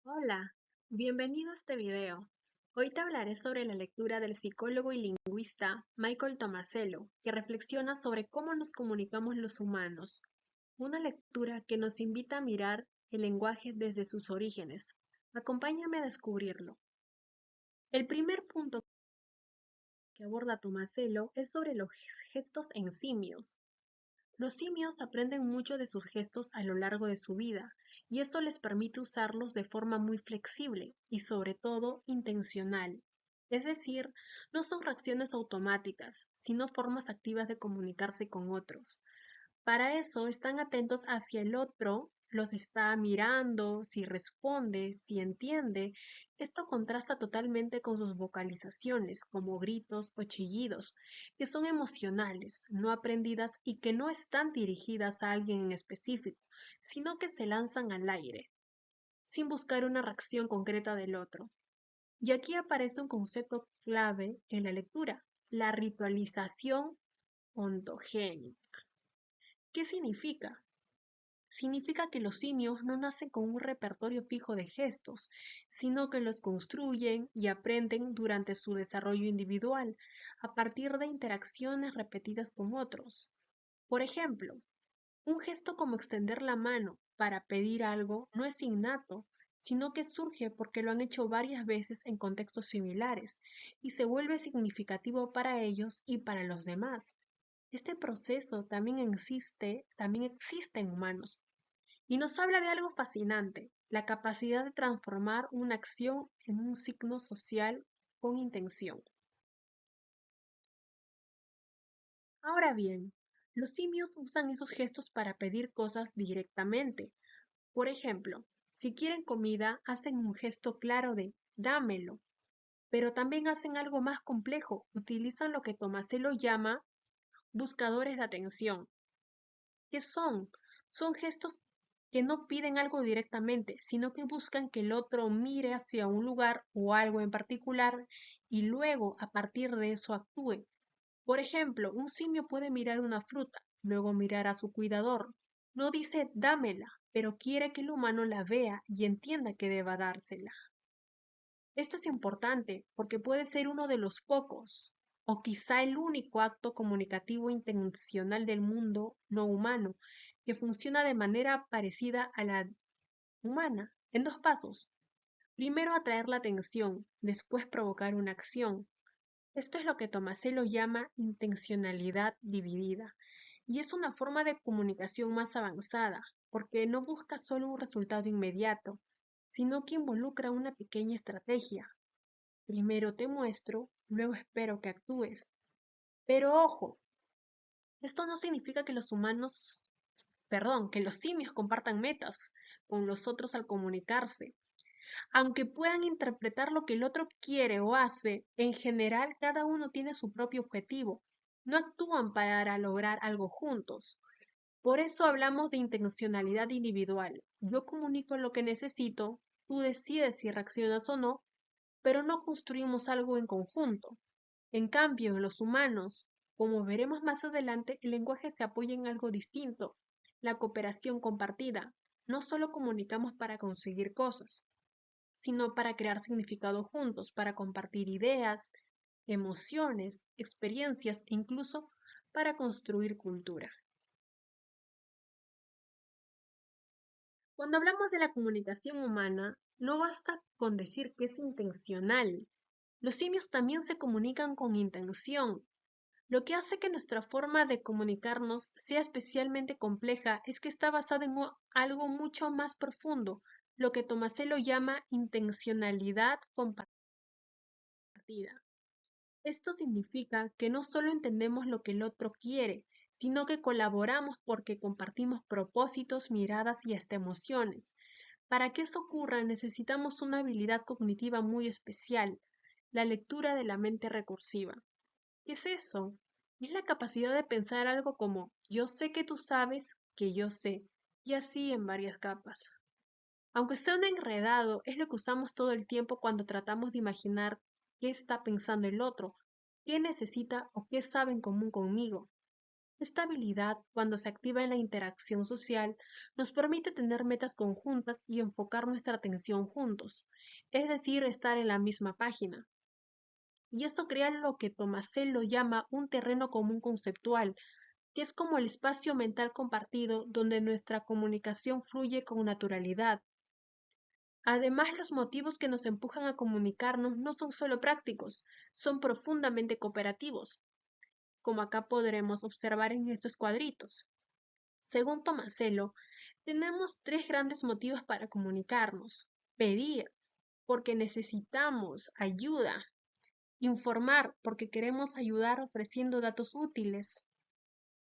Hola, bienvenido a este video. Hoy te hablaré sobre la lectura del psicólogo y lingüista Michael Tomasello, que reflexiona sobre cómo nos comunicamos los humanos. Una lectura que nos invita a mirar el lenguaje desde sus orígenes. Acompáñame a descubrirlo. El primer punto que aborda Tomasello es sobre los gestos en simios. Los simios aprenden mucho de sus gestos a lo largo de su vida, y eso les permite usarlos de forma muy flexible y sobre todo intencional. Es decir, no son reacciones automáticas, sino formas activas de comunicarse con otros. Para eso están atentos hacia el otro, los está mirando, si responde, si entiende. Esto contrasta totalmente con sus vocalizaciones, como gritos o chillidos, que son emocionales, no aprendidas y que no están dirigidas a alguien en específico, sino que se lanzan al aire, sin buscar una reacción concreta del otro. Y aquí aparece un concepto clave en la lectura, la ritualización ontogénica. ¿Qué significa? Significa que los simios no nacen con un repertorio fijo de gestos, sino que los construyen y aprenden durante su desarrollo individual, a partir de interacciones repetidas con otros. Por ejemplo, un gesto como extender la mano para pedir algo no es innato, sino que surge porque lo han hecho varias veces en contextos similares y se vuelve significativo para ellos y para los demás. Este proceso también existe en humanos y nos habla de algo fascinante, la capacidad de transformar una acción en un signo social con intención. Ahora bien, los simios usan esos gestos para pedir cosas directamente. Por ejemplo, si quieren comida, hacen un gesto claro de dámelo, pero también hacen algo más complejo, utilizan lo que Tomasello llama buscadores de atención. ¿Qué son? Son gestos que no piden algo directamente, sino que buscan que el otro mire hacia un lugar o algo en particular y luego a partir de eso actúe. Por ejemplo, un simio puede mirar una fruta, luego mirar a su cuidador. No dice dámela, pero quiere que el humano la vea y entienda que deba dársela. Esto es importante porque puede ser uno de los pocos, o quizá el único acto comunicativo intencional del mundo no humano, que funciona de manera parecida a la humana, en dos pasos. Primero atraer la atención, después provocar una acción. Esto es lo que Tomasello llama intencionalidad dividida, y es una forma de comunicación más avanzada, porque no busca solo un resultado inmediato, sino que involucra una pequeña estrategia. Primero te muestro, luego espero que actúes. Pero ojo, esto no significa que que los simios compartan metas con los otros al comunicarse. Aunque puedan interpretar lo que el otro quiere o hace, en general cada uno tiene su propio objetivo. No actúan para lograr algo juntos. Por eso hablamos de intencionalidad individual. Yo comunico lo que necesito, tú decides si reaccionas o no, pero no construimos algo en conjunto. En cambio, en los humanos, como veremos más adelante, el lenguaje se apoya en algo distinto, la cooperación compartida. No solo comunicamos para conseguir cosas, sino para crear significado juntos, para compartir ideas, emociones, experiencias e incluso para construir cultura. Cuando hablamos de la comunicación humana, no basta con decir que es intencional. Los simios también se comunican con intención. Lo que hace que nuestra forma de comunicarnos sea especialmente compleja es que está basada en algo mucho más profundo, lo que Tomasello llama intencionalidad compartida. Esto significa que no solo entendemos lo que el otro quiere, sino que colaboramos porque compartimos propósitos, miradas y hasta emociones. Para que eso ocurra necesitamos una habilidad cognitiva muy especial, la lectura de la mente recursiva. ¿Qué es eso? Es la capacidad de pensar algo como yo sé que tú sabes que yo sé, y así en varias capas. Aunque suene enredado, es lo que usamos todo el tiempo cuando tratamos de imaginar qué está pensando el otro, qué necesita o qué sabe en común conmigo. Esta habilidad, cuando se activa en la interacción social, nos permite tener metas conjuntas y enfocar nuestra atención juntos, es decir, estar en la misma página. Y esto crea lo que Tomasello llama un terreno común conceptual, que es como el espacio mental compartido donde nuestra comunicación fluye con naturalidad. Además, los motivos que nos empujan a comunicarnos no son solo prácticos, son profundamente cooperativos, como acá podremos observar en estos cuadritos. Según Tomasello, tenemos tres grandes motivos para comunicarnos: pedir, porque necesitamos ayuda; informar, porque queremos ayudar ofreciendo datos útiles;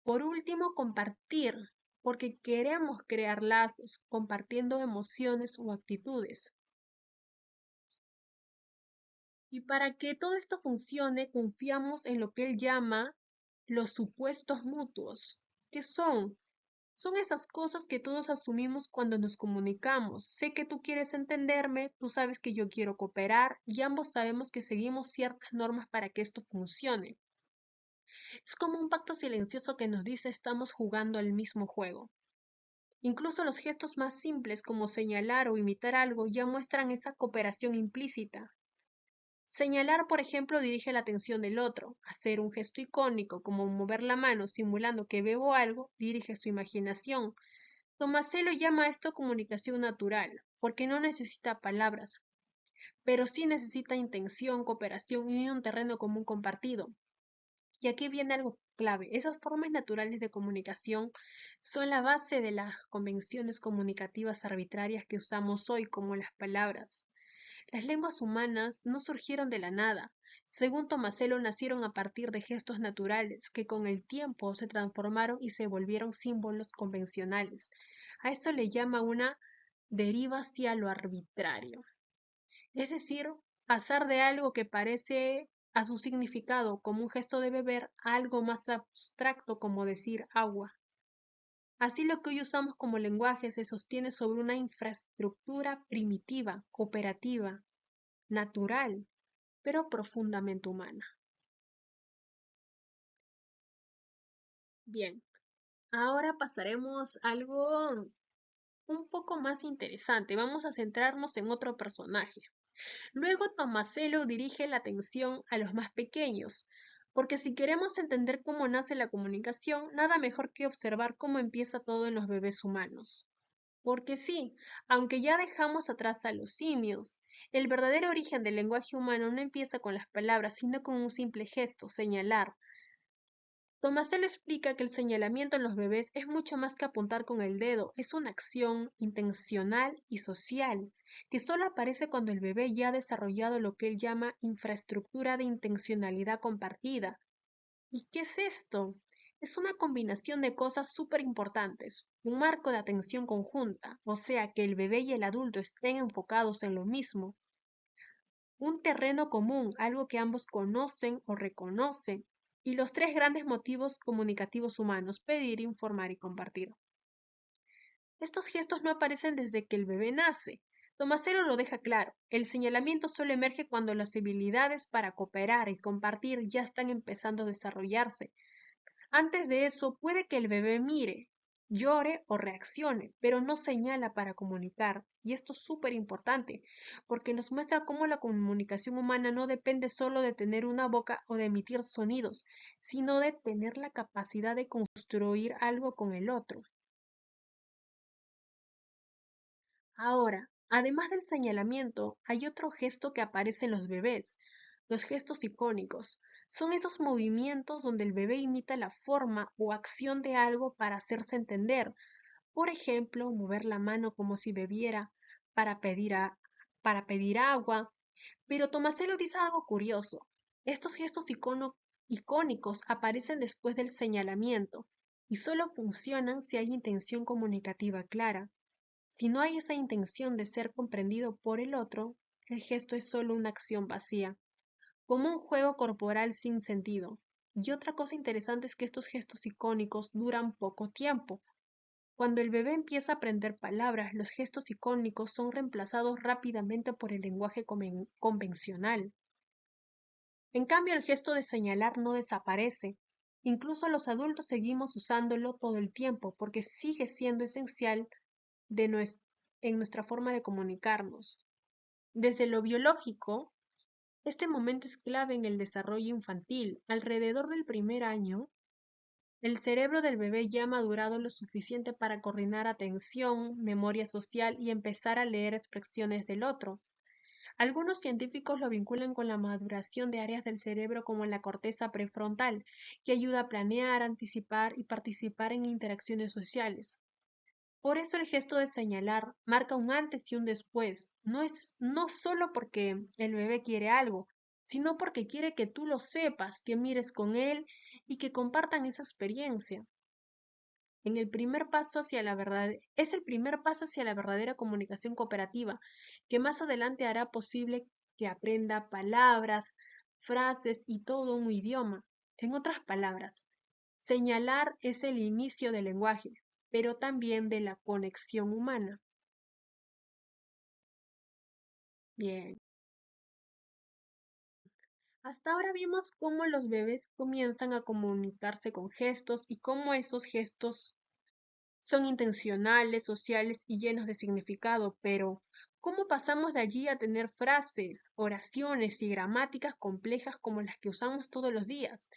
por último, compartir, porque queremos crear lazos, compartiendo emociones o actitudes. Y para que todo esto funcione, confiamos en lo que él llama los supuestos mutuos. ¿Qué son? Son esas cosas que todos asumimos cuando nos comunicamos. Sé que tú quieres entenderme, tú sabes que yo quiero cooperar y ambos sabemos que seguimos ciertas normas para que esto funcione. Es como un pacto silencioso que nos dice estamos jugando al mismo juego. Incluso los gestos más simples como señalar o imitar algo ya muestran esa cooperación implícita. Señalar, por ejemplo, dirige la atención del otro. Hacer un gesto icónico como mover la mano simulando que veo algo dirige su imaginación. Tomasello llama esto comunicación natural, porque no necesita palabras, pero sí necesita intención, cooperación y un terreno común compartido. Y aquí viene algo clave. Esas formas naturales de comunicación son la base de las convenciones comunicativas arbitrarias que usamos hoy, como las palabras. Las lenguas humanas no surgieron de la nada. Según Tomasello, nacieron a partir de gestos naturales que con el tiempo se transformaron y se volvieron símbolos convencionales. A eso le llama una deriva hacia lo arbitrario. Es decir, pasar de algo que parece a su significado como un gesto de beber a algo más abstracto como decir agua. Así lo que hoy usamos como lenguaje se sostiene sobre una infraestructura primitiva, cooperativa, natural, pero profundamente humana. Bien, ahora pasaremos a algo un poco más interesante. Vamos a centrarnos en otro personaje. Luego Tomasello dirige la atención a los más pequeños, porque si queremos entender cómo nace la comunicación, nada mejor que observar cómo empieza todo en los bebés humanos. Porque sí, aunque ya dejamos atrás a los simios, el verdadero origen del lenguaje humano no empieza con las palabras, sino con un simple gesto, señalar. Tomasello explica que el señalamiento en los bebés es mucho más que apuntar con el dedo, es una acción intencional y social, que solo aparece cuando el bebé ya ha desarrollado lo que él llama infraestructura de intencionalidad compartida. ¿Y qué es esto? Es una combinación de cosas súper importantes, un marco de atención conjunta, o sea, que el bebé y el adulto estén enfocados en lo mismo, un terreno común, algo que ambos conocen o reconocen, y los tres grandes motivos comunicativos humanos: pedir, informar y compartir. Estos gestos no aparecen desde que el bebé nace. Tomasello lo deja claro, el señalamiento solo emerge cuando las habilidades para cooperar y compartir ya están empezando a desarrollarse. Antes de eso, puede que el bebé mire, llore o reaccione, pero no señala para comunicar. Y esto es súper importante, porque nos muestra cómo la comunicación humana no depende solo de tener una boca o de emitir sonidos, sino de tener la capacidad de construir algo con el otro. Ahora, además del señalamiento, hay otro gesto que aparece en los bebés: los gestos icónicos. Son esos movimientos donde el bebé imita la forma o acción de algo para hacerse entender. Por ejemplo, mover la mano como si bebiera, para pedir, para pedir agua. Pero Tomasello dice algo curioso. Estos gestos icónicos aparecen después del señalamiento y solo funcionan si hay intención comunicativa clara. Si no hay esa intención de ser comprendido por el otro, el gesto es solo una acción vacía, como un juego corporal sin sentido. Y otra cosa interesante es que estos gestos icónicos duran poco tiempo. Cuando el bebé empieza a aprender palabras, los gestos icónicos son reemplazados rápidamente por el lenguaje convencional. En cambio, el gesto de señalar no desaparece Incluso los adultos seguimos usándolo todo el tiempo porque sigue siendo esencial de en nuestra forma de comunicarnos. Desde lo biológico, este momento es clave en el desarrollo infantil. Alrededor del primer año, el cerebro del bebé ya ha madurado lo suficiente para coordinar atención, memoria social y empezar a leer expresiones del otro. Algunos científicos lo vinculan con la maduración de áreas del cerebro como la corteza prefrontal, que ayuda a planear, anticipar y participar en interacciones sociales. Por eso el gesto de señalar marca un antes y un después. No solo porque el bebé quiere algo, sino porque quiere que tú lo sepas, que mires con él y que compartan esa experiencia. Es el primer paso hacia la verdadera comunicación cooperativa, que más adelante hará posible que aprenda palabras, frases y todo un idioma. En otras palabras, señalar es el inicio del lenguaje, pero también de la conexión humana. Bien, hasta ahora vimos cómo los bebés comienzan a comunicarse con gestos y cómo esos gestos son intencionales, sociales y llenos de significado, pero ¿cómo pasamos de allí a tener frases, oraciones y gramáticas complejas como las que usamos todos los días?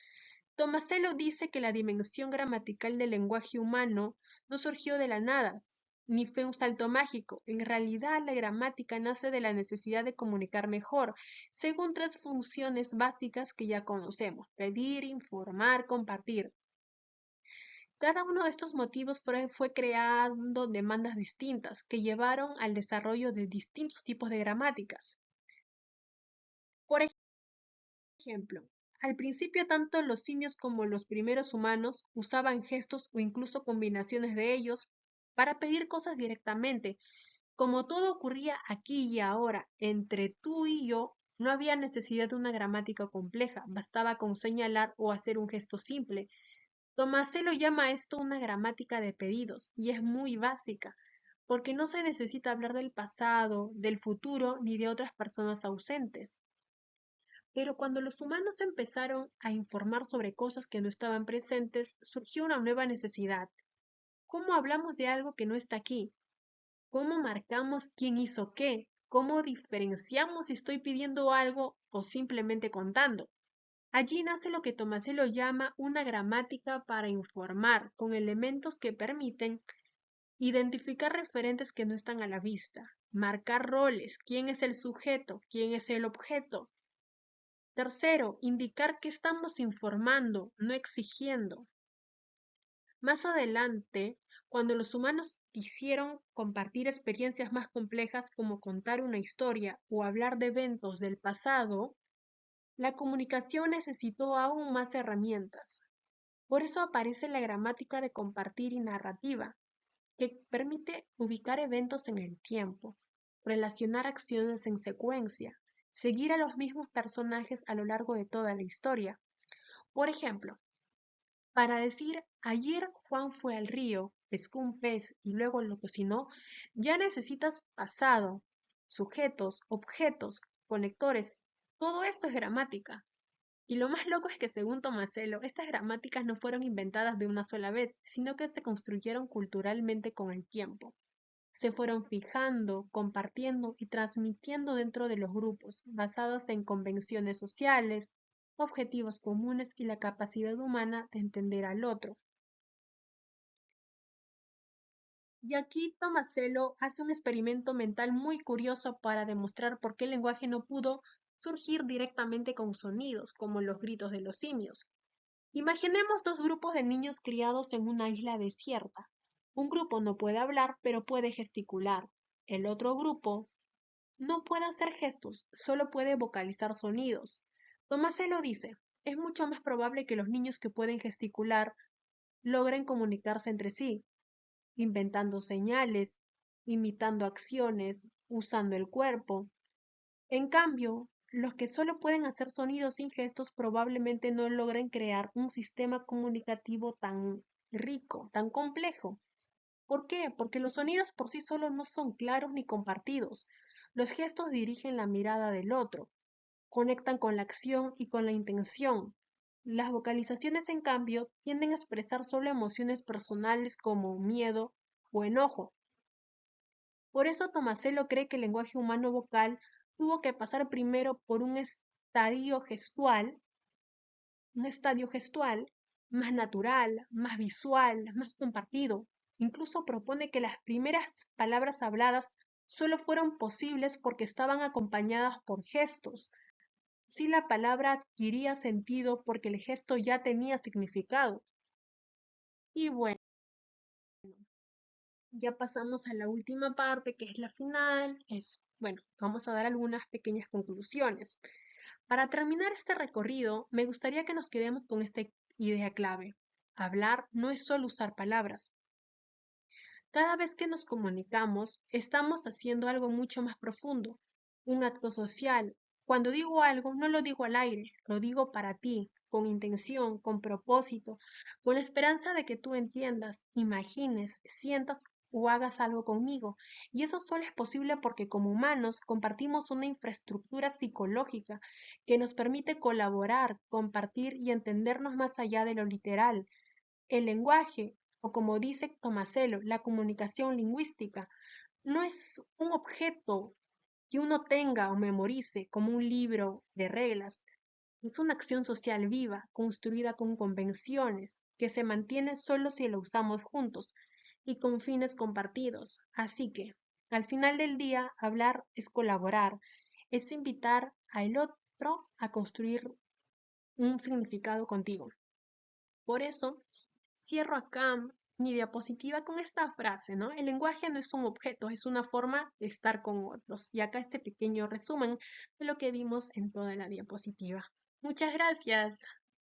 Tomasello dice que la dimensión gramatical del lenguaje humano no surgió de la nada, ni fue un salto mágico. En realidad, la gramática nace de la necesidad de comunicar mejor, según tres funciones básicas que ya conocemos: pedir, informar, compartir. Cada uno de estos motivos fue creando demandas distintas que llevaron al desarrollo de distintos tipos de gramáticas. Por ejemplo, al principio tanto los simios como los primeros humanos usaban gestos o incluso combinaciones de ellos para pedir cosas directamente. Como todo ocurría aquí y ahora, entre tú y yo, no había necesidad de una gramática compleja, bastaba con señalar o hacer un gesto simple. Tomasello llama esto una gramática de pedidos y es muy básica, porque no se necesita hablar del pasado, del futuro ni de otras personas ausentes. Pero cuando los humanos empezaron a informar sobre cosas que no estaban presentes, surgió una nueva necesidad. ¿Cómo hablamos de algo que no está aquí? ¿Cómo marcamos quién hizo qué? ¿Cómo diferenciamos si estoy pidiendo algo o simplemente contando? Allí nace lo que Tomasello llama una gramática para informar, con elementos que permiten identificar referentes que no están a la vista, marcar roles, quién es el sujeto, quién es el objeto. Tercero, indicar que estamos informando, no exigiendo. Más adelante, cuando los humanos quisieron compartir experiencias más complejas como contar una historia o hablar de eventos del pasado, la comunicación necesitó aún más herramientas. Por eso aparece la gramática de compartir y narrativa, que permite ubicar eventos en el tiempo, relacionar acciones en secuencia, seguir a los mismos personajes a lo largo de toda la historia. Por ejemplo, para decir ayer Juan fue al río, pescó un pez y luego lo cocinó, ya necesitas pasado, sujetos, objetos, conectores. Todo esto es gramática. Y lo más loco es que según Tomasello, estas gramáticas no fueron inventadas de una sola vez, sino que se construyeron culturalmente con el tiempo. Se fueron fijando, compartiendo y transmitiendo dentro de los grupos, basados en convenciones sociales, objetivos comunes y la capacidad humana de entender al otro. Y aquí Tomasello hace un experimento mental muy curioso para demostrar por qué el lenguaje no pudo surgir directamente con sonidos, como los gritos de los simios. Imaginemos dos grupos de niños criados en una isla desierta. Un grupo no puede hablar, pero puede gesticular. El otro grupo no puede hacer gestos, solo puede vocalizar sonidos. Tomasello dice, es mucho más probable que los niños que pueden gesticular logren comunicarse entre sí, inventando señales, imitando acciones, usando el cuerpo. En cambio, los que solo pueden hacer sonidos sin gestos probablemente no logren crear un sistema comunicativo tan rico, tan complejo. ¿Por qué? Porque los sonidos por sí solos no son claros ni compartidos. Los gestos dirigen la mirada del otro, conectan con la acción y con la intención. Las vocalizaciones, en cambio, tienden a expresar solo emociones personales como miedo o enojo. Por eso Tomasello cree que el lenguaje humano vocal tuvo que pasar primero por un estadio gestual más natural, más visual, más compartido. Incluso propone que las primeras palabras habladas solo fueron posibles porque estaban acompañadas por gestos. Si la palabra adquiría sentido porque el gesto ya tenía significado. Y bueno, ya pasamos a la última parte, que es la final. Bueno, vamos a dar algunas pequeñas conclusiones. Para terminar este recorrido, me gustaría que nos quedemos con esta idea clave. Hablar no es solo usar palabras. Cada vez que nos comunicamos, estamos haciendo algo mucho más profundo, un acto social. Cuando digo algo, no lo digo al aire, lo digo para ti, con intención, con propósito, con la esperanza de que tú entiendas, imagines, sientas o hagas algo conmigo. Y eso solo es posible porque como humanos compartimos una infraestructura psicológica que nos permite colaborar, compartir y entendernos más allá de lo literal. El lenguaje, o como dice Tomasello, la comunicación lingüística, no es un objeto que uno tenga o memorice como un libro de reglas. Es una acción social viva, construida con convenciones, que se mantiene solo si lo usamos juntos y con fines compartidos. Así que, al final del día, hablar es colaborar, es invitar al otro a construir un significado contigo. Por eso, cierro acá mi diapositiva con esta frase, ¿no? El lenguaje no es un objeto, es una forma de estar con otros. Y acá este pequeño resumen de lo que vimos en toda la diapositiva. Muchas gracias.